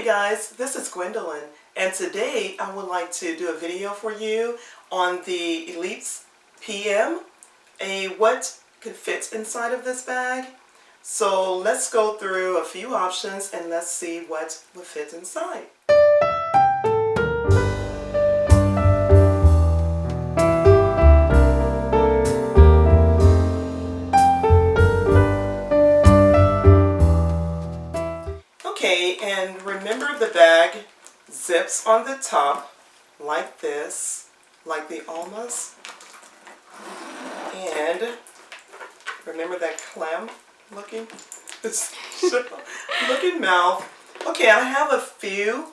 Hey guys, this is Gwendolyn, and today I would like to do a video for you on the Ellispe PM, what could fit inside of this bag. So let's go through a few options and let's see what would fit inside. Okay, and remember the bag zips on the top like this, like the almas. And remember that clam looking mouth. Okay, I have a few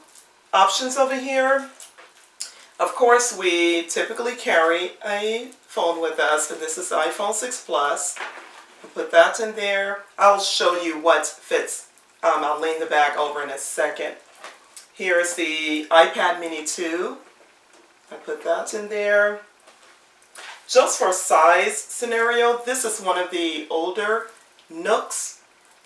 options over here. Of course, we typically carry a phone with us, and this is the iPhone 6 Plus. I'll put that in there. I'll show you what fits. I'll lean the bag over in a second. Here's the iPad Mini 2. I put that in there. Just for size scenario, this is one of the older Nooks.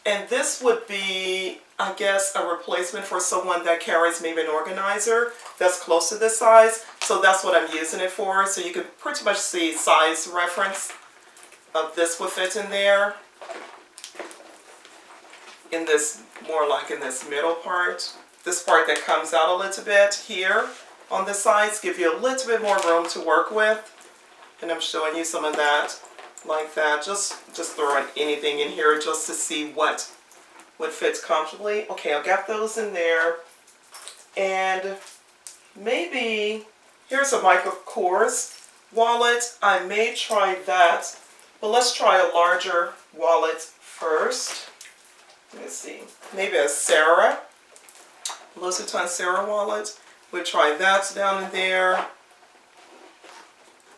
And this would be, I guess, a replacement for someone that carries maybe an organizer that's close to this size. So that's what I'm using it for. So you can pretty much see size reference of this would fit in there. In this, more like in this middle part. This part that comes out a little bit here on the sides, give you a little bit more room to work with. And I'm showing you some of that like that. Just throwing anything in here just to see what fits comfortably. Okay, I'll get those in there. And maybe, here's a Michael Kors wallet. I may try that, but let's try a larger wallet first. Let's see, maybe a Sarah, Louis Vuitton Sarah wallet. We'll try that down in there.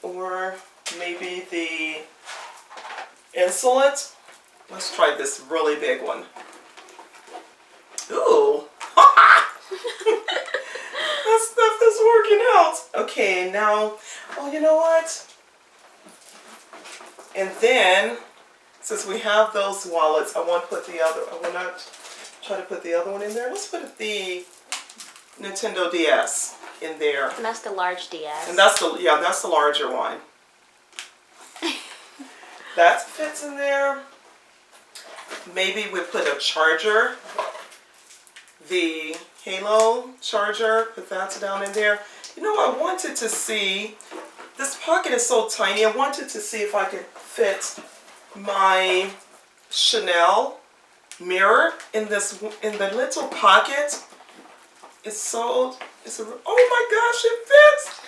Or maybe the Insolent. Let's try this really big one. Ooh, that stuff is working out. Okay, now, oh, you know what? And then, since we have those wallets, I want to put the other, I will not try to put the other one in there. Let's put the Nintendo DS in there. And that's the large DS. And that's the, yeah, that's the larger one. That fits in there. Maybe we put a charger. The Halo charger, put that down in there. You know, I wanted to see, this pocket is so tiny, I wanted to see if I could fit my Chanel mirror in the little pocket. Oh my gosh, it fits.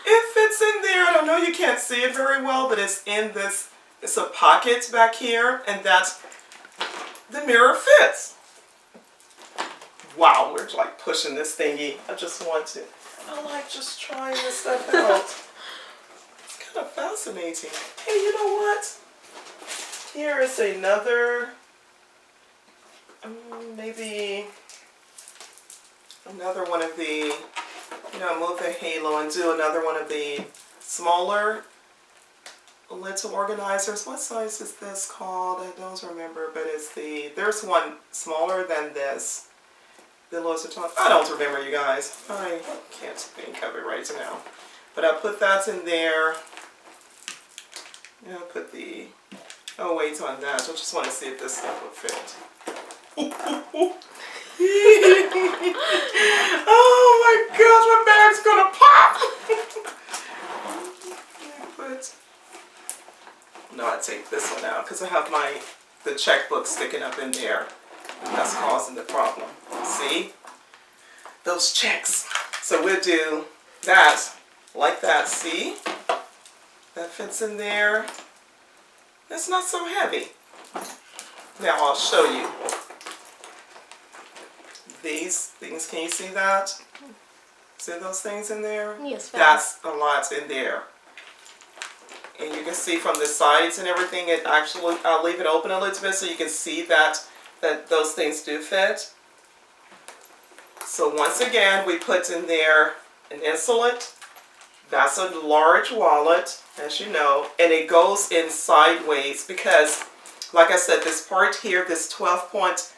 It fits in there. I don't know, you can't see it very well, but it's in this, it's a pocket back here, and that's, the mirror fits. Wow, we're like pushing this thingy. I like just trying this stuff out. It's kind of fascinating. Hey, you know what? Here is another, maybe another one of the, you know, move the Halo and do another one of the smaller little organizers. What size is this called? I don't remember, but it's there's one smaller than this. The Louis Vuitton. I don't remember, you guys. I can't think of it right now. But I put that in there. And I put the, oh, wait on that. I just want to see if this stuff would fit. Oh my gosh, my bag's gonna pop! No, I take this one out because I have the checkbook sticking up in there. And that's causing the problem. See? Those checks. So we'll do that like that. See? That fits in there. It's not so heavy. Now I'll show you. These things, can you see that? See those things in there? Yes. That's a lot in there. And you can see from the sides and everything, it actually, I'll leave it open a little bit so you can see that those things do fit. So once again, we put in there an Insolent. That's a large wallet, as you know, and it goes in sideways because, like I said, this part here, this 12.2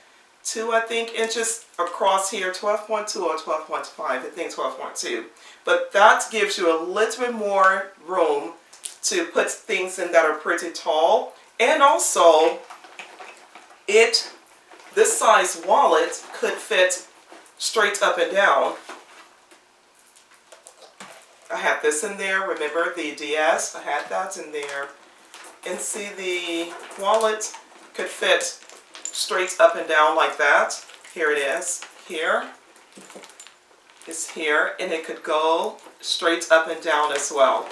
2, I think, inches across here, 12.2 or 12.5, I think 12.2. But that gives you a little bit more room to put things in that are pretty tall. And also, this size wallet could fit straight up and down. I have this in there, remember the DS, I had that in there. And see, the wallet could fit straight up and down like that. Here it is, here. It's here, and it could go straight up and down as well.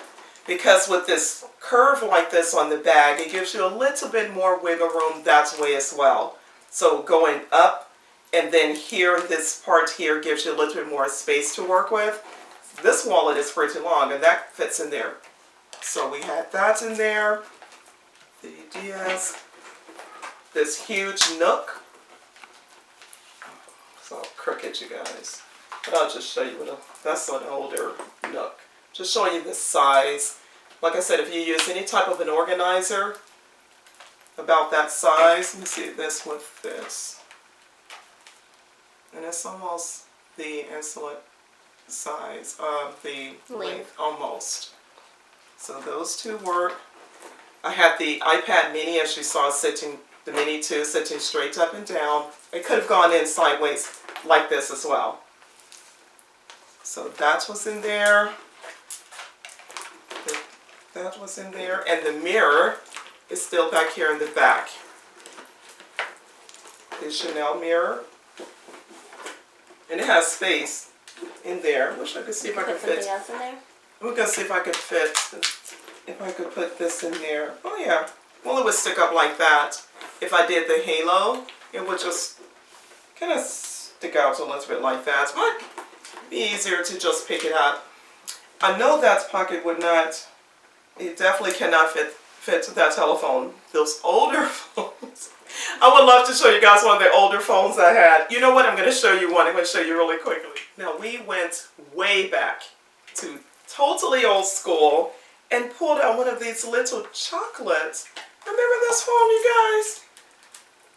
Because with this curve like this on the bag, it gives you a little bit more wiggle room that way as well. So going up, and then here, this part here gives you a little bit more space to work with. This wallet is pretty long, and that fits in there. So we had that in there. The DS. This huge nook. It's all crooked, you guys. But I'll just show you that's an older nook. Just showing you the size. Like I said, if you use any type of an organizer, about that size. Let me see this with this. And it's almost the insolent size of the length, almost. So those two work. I had the iPad mini, as you saw, the mini 2 sitting straight up and down. It could have gone in sideways like this as well. So that was in there. That was in there. And the mirror is still back here in the back. The Chanel mirror. And it has space in there. I wish I could see if I could fit. Something else in there? We're going to see if I could fit, if I could put this in there. Oh yeah. Well, it would stick up like that. If I did the halo, it would just kind of stick out a little bit like that. But it'd be easier to just pick it up. I know that pocket would not, it definitely cannot fit that telephone. Those older phones. I would love to show you guys one of the older phones I had. You know what? I'm going to show you one. I'm going to show you really quickly. Now, we went way back to totally old school and pulled out one of these little chocolates. Remember this phone, you guys?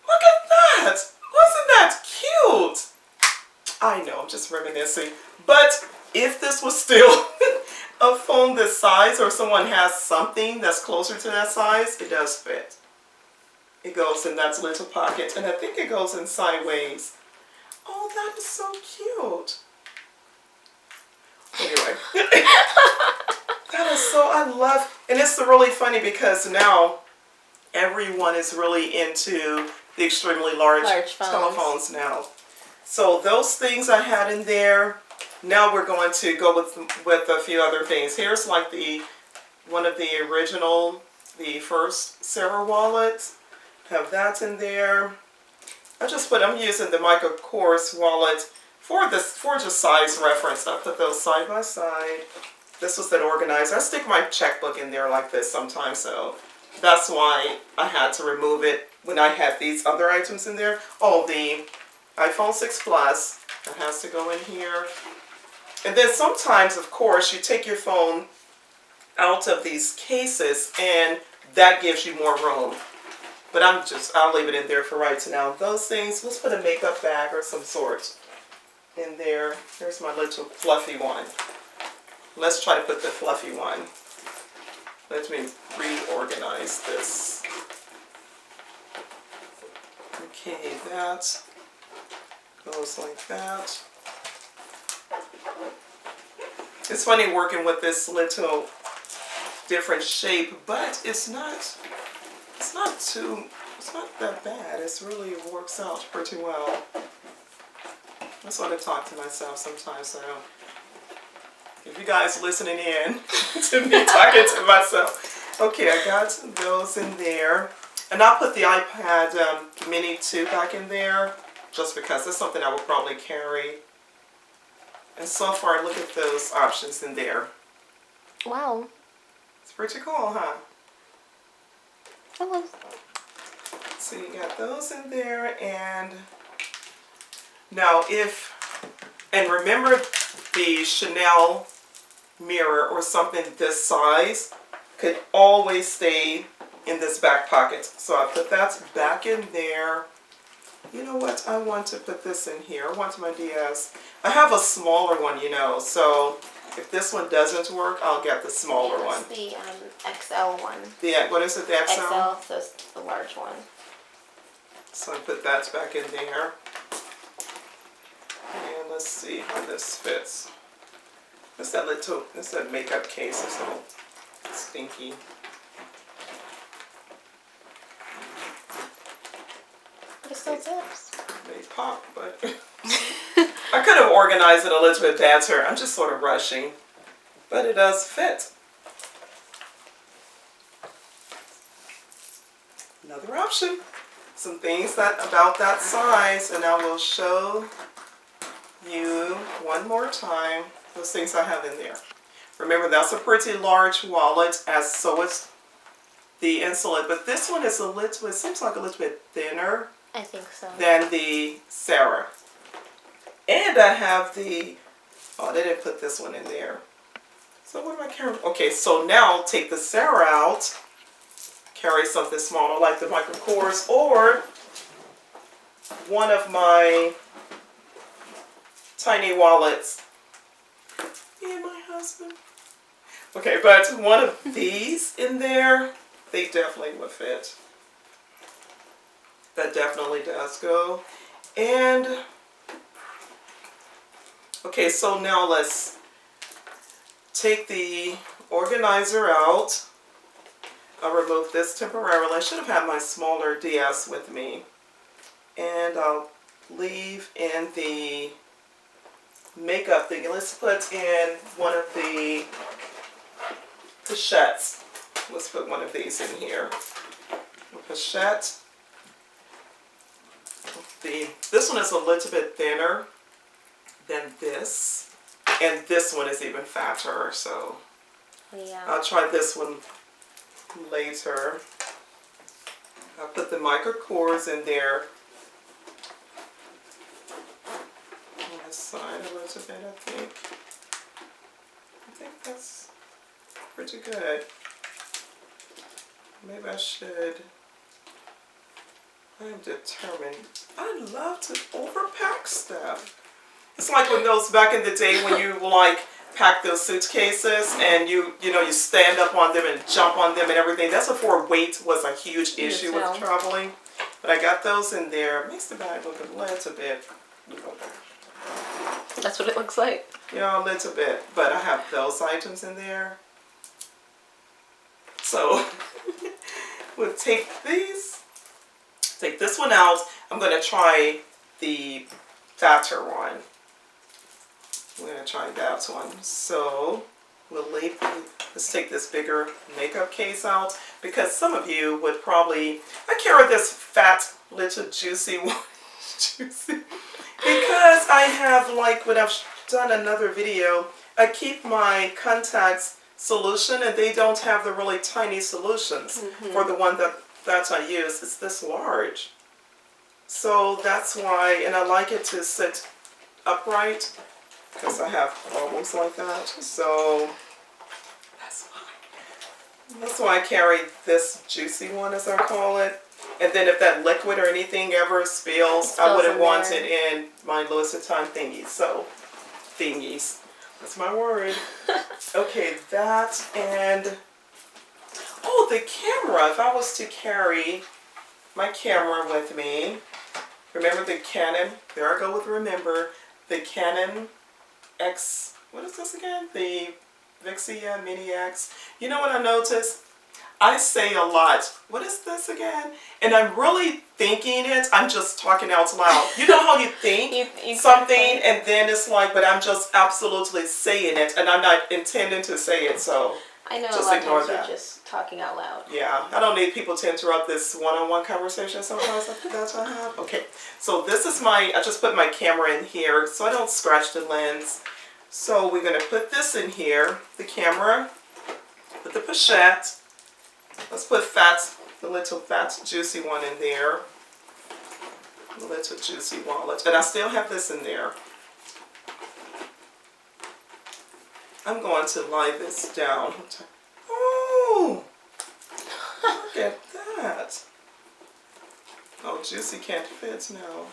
Look at that. Wasn't that cute? I know, I'm just reminiscing. But if this was still a phone this size, or someone has something that's closer to that size, it does fit. It goes in that little pocket, and I think it goes in sideways. Oh, that is so cute. Anyway. That is so, I love, and it's really funny because now everyone is really into the extremely large telephones now. So those things I had in there. Now we're going to go with a few other things. Here's like one of the original, the first Sarah wallets. Have that in there. I'm using the Michael Kors wallet for just size reference. I put those side by side. This was that organizer. I stick my checkbook in there like this sometimes, so that's why I had to remove it when I had these other items in there. Oh, the iPhone 6 Plus, that has to go in here. And then sometimes, of course, you take your phone out of these cases and that gives you more room. But I'll leave it in there for right now. Those things, let's put a makeup bag or some sort in there. Here's my little fluffy one. Let's try to put the fluffy one. Let me reorganize this. Okay, that goes like that. It's funny working with this little different shape, but it's not that bad. It really works out pretty well. That's what I talk to myself sometimes. So if you guys listening in to me talking to myself. Okay, I got those in there. And I'll put the iPad mini 2 back in there just because it's something I will probably carry. And so far, look at those options in there. Wow. It's pretty cool, huh? Hello. So you got those in there, and now and remember the Chanel mirror or something this size could always stay in this back pocket. So I put that back in there. You know what? I want to put this in here. I want my DS. I have a smaller one, you know, so if this one doesn't work, I'll get the smaller one. The XL one. What is it, the XL? XL, so it's the large one. So I put that back in there. And let's see how this fits. What's that little, that's that makeup case, it's so stinky. But it still zips. They pop, but I could have organized it a little bit better. I'm just sort of rushing, but it does fit. Another option. Some things about that size, and I will show you one more time those things I have in there. Remember, that's a pretty large wallet, as so is the Insolent, but this one is a little, it seems like a little bit thinner. I think so. Than the Sarah. And I have the, oh, they didn't put this one in there. So what am I carrying? Okay, so now take the Sarah out, carry something smaller like the Micro Kors, or one of my tiny wallets. Me and my husband. Okay, but one of these in there, they definitely would fit. That definitely does go. And okay, so now let's take the organizer out. I'll remove this temporarily. I should have had my smaller DS with me. And I'll leave in the makeup thing. Let's put in one of the pochettes. Let's put one of these in here. A pochette. This one is a little bit thinner than this, and this one is even fatter, so yeah. I'll try this one later. I'll put the Micro Kors in there on this side a little bit, I think. I think that's pretty good. Maybe I should. I am determined. I love to overpack stuff. It's like when those back in the day when you like pack those suitcases and you stand up on them and jump on them and everything. That's before weight was a huge issue with traveling. But I got those in there. Makes the bag look a little bit. That's what it looks like. Yeah, a little bit. But I have those items in there. So we'll take these. Take this one out. I'm going to try the fatter one. I'm going to try that one. So we'll leave. Let's take this bigger makeup case out because some of you would probably. I carry this fat little juicy one, juicy, because I have, like when I've done another video, I keep my contacts solution and they don't have the really tiny solutions. For the one that I use, it's this large. So that's why, and I like it to sit upright because I have problems like that. So that's why I carry this juicy one, as I call it. And then if that liquid or anything ever spills, I wouldn't want it in my Louis Vuitton thingies. So thingies, that's my word. Okay, that and oh, the camera. If I was to carry my camera with me, remember the Canon, there I go with remember, the Canon X, what is this again? The Vixia Mini X. You know what I noticed? I say a lot, what is this again? And I'm really thinking it, I'm just talking out loud. You know how you think something and then it's like, but I'm just absolutely saying it and I'm not intending to say it, so. I know just a lot of ignore times that. you're just talking out loud. Yeah, I don't need people to interrupt this one-on-one conversation sometimes. That's what I have. Okay, so this is I just put my camera in here so I don't scratch the lens. So we're going to put this in here, the camera, put the pochette. Let's put the little fat, juicy one in there. The little juicy wallet. And I still have this in there. I'm going to lie this down. Oh, look at that. Oh, Juicy can't fit now.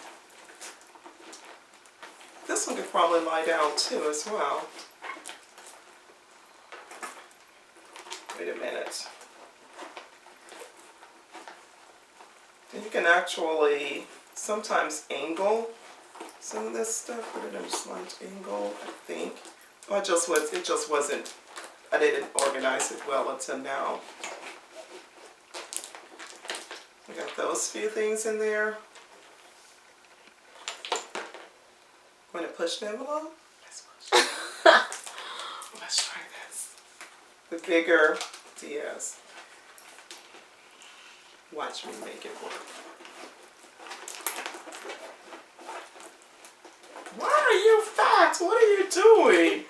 This one could probably lie down too as well. Wait a minute. And you can actually sometimes angle some of this stuff. Put it in a slight angle, I think. Oh, it just wasn't, I didn't organize it well until now. We got those few things in there. Want to push the envelope? Let's push it. Let's try this. The bigger DS. Watch me make it work. Why are you fat? What are you doing?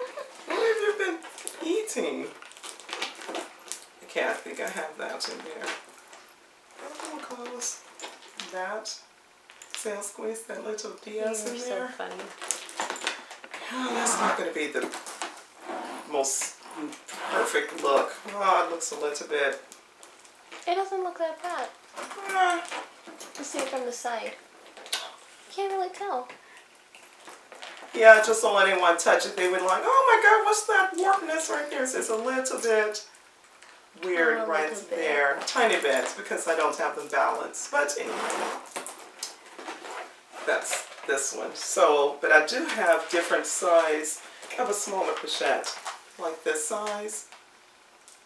What have you been eating? Okay, I think I have that in there. I'm gonna close that. See, I'll squeeze that little DS in there. So funny. Oh, that's not going to be the most perfect look. Oh, it looks a little bit. It doesn't look that bad. You see it from the side. You can't really tell. Yeah, just don't let anyone touch it. They would like, oh my God, what's that warpness right there? So it's a little bit weird right there. Tiny bit, because I don't have them balanced. But anyway, that's this one. So, but I do have different size. I have a smaller pochette, like this size.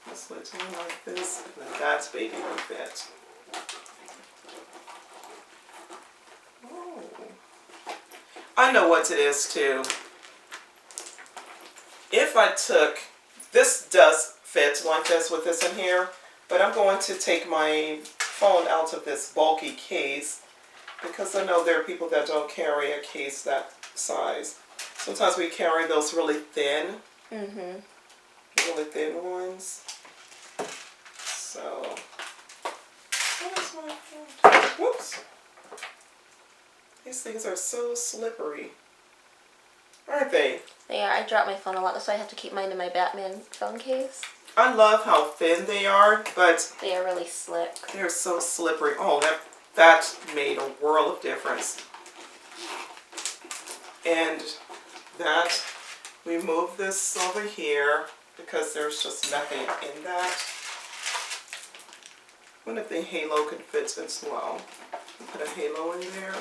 This little one like this, and then that's baby like that. Oh, I know what it is too. If I took, this does fit like this with this in here, but I'm going to take my phone out of this bulky case because I know there are people that don't carry a case that size. Sometimes we carry those really thin, really thin ones. So, where's my phone? Whoops. These things are so slippery, aren't they? They are. I drop my phone a lot, so I have to keep mine in my Batman phone case. I love how thin they are, but they are really slick. They're so slippery. Oh, that made a world of difference. And that, we move this over here because there's just nothing in that. I wonder if the halo could fit as well. Put a halo in there.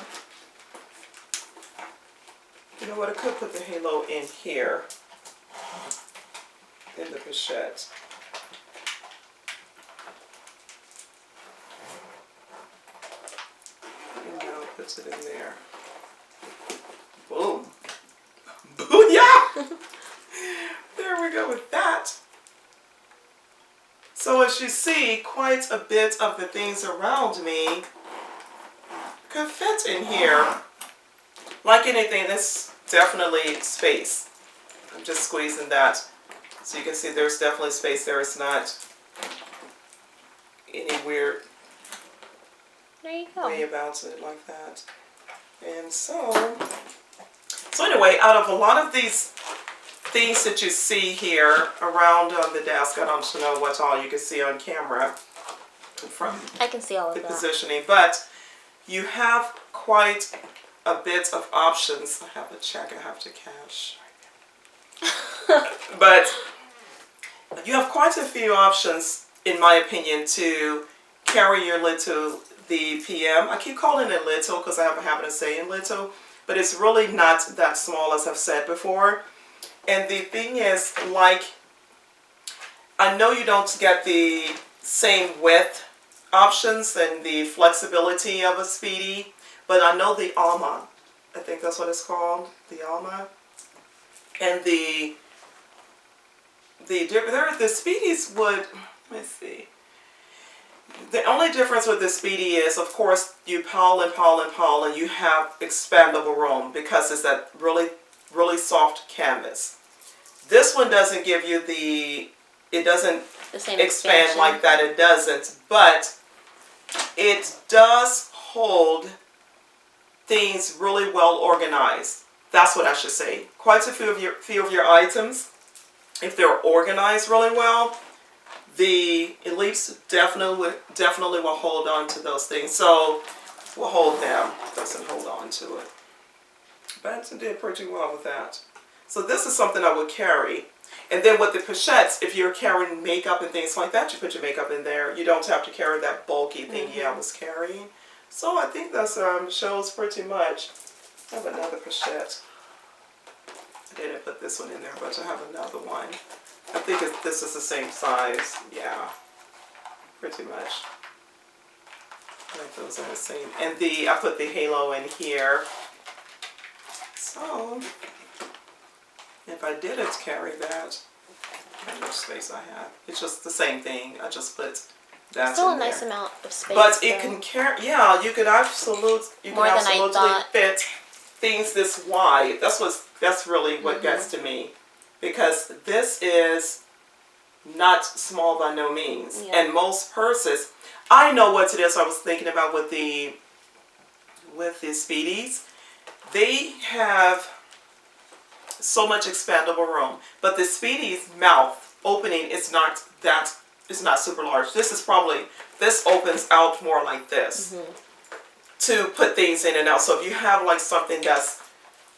You know what, I could put the halo in here, in the pochette. And now puts it in there. Boom. Booyah! There we go with that. So as you see, quite a bit of the things around me could fit in here. Like anything, there's definitely space. I'm just squeezing that. So you can see there's definitely space there. It's not any weird way about it like that. And so anyway, out of a lot of these things that you see here around the desk, I don't know what all you can see on camera from I can see all of the that. positioning, but you have quite a bit of options. I have a check I have to cash. But you have quite a few options, in my opinion, to carry your little, the PM. I keep calling it little because I have a habit of saying little, but it's really not that small, as I've said before. And the thing is, like, I know you don't get the same width options and the flexibility of a Speedy, but I know the Alma, I think that's what it's called, the Alma, and the Speedies would, let me see, the only difference with the Speedy is, of course, you pile and pile and pile, and you have expandable room because it's that really, really soft canvas. This one doesn't give you it doesn't expand like that, it doesn't, but it does hold things really well organized. That's what I should say. Quite a few of your items, if they're organized really well, the Ellispe definitely will hold on to those things. So will hold them. Doesn't hold on to it. But it did pretty well with that. So this is something I would carry. And then with the pochettes, if you're carrying makeup and things like that, you put your makeup in there. You don't have to carry that bulky thingy I was carrying. So I think that shows pretty much. I have another pochette. I didn't put this one in there, but I have another one. I think this is the same size. Yeah, pretty much. Like those are the same. And I put the halo in here. So if I didn't carry that, how much space I have? It's just the same thing. I just put that Still in a nice there. amount of space. But it can carry. Yeah, you could absolutely fit things this wide. That's really what gets to me, because this is not small by no means. Yeah. And most purses, I know what it is. I was thinking about with the Speedies. They have so much expandable room, but the Speedy's mouth opening is not super large. This opens out more like this to put things in and out. So if you have like something that's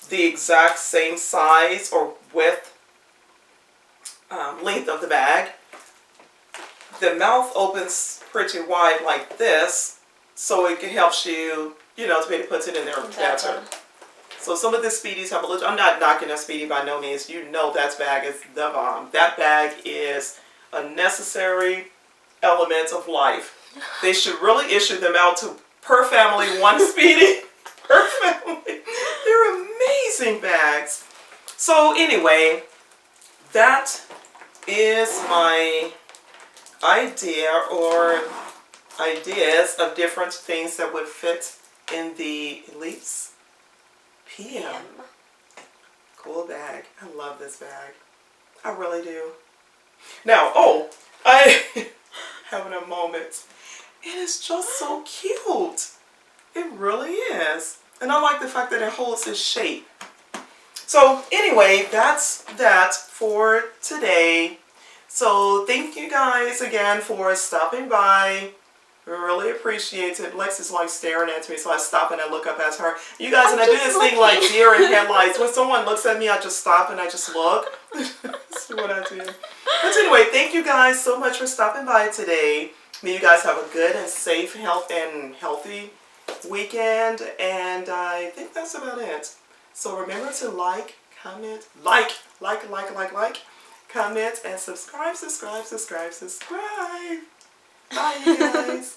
the exact same size or width, length of the bag, the mouth opens pretty wide like this, so it helps you, to be able to put it in there better. So some of the Speedies have a little, I'm not knocking a Speedy by no means. That bag is the bomb. That bag is a necessary element of life. They should really issue them out to per family, one Speedy per family. They're amazing bags. So anyway, that is my idea or ideas of different things that would fit in the Ellispe PM. Cool bag. I love this bag. I really do. Now, I having a moment. It is just so cute. It really is. And I like the fact that it holds its shape. So anyway, that's that for today. So thank you guys again for stopping by. Really appreciate it. Lex is like staring at me, so I stop and I look up at her. You guys, and I do this thing like deer in headlights. When someone looks at me, I just stop and I just look. That's what I do. But anyway, thank you guys so much for stopping by today. May you guys have a good and safe, healthy weekend. And I think that's about it. So remember to like, comment, comment, and subscribe. Bye, you guys.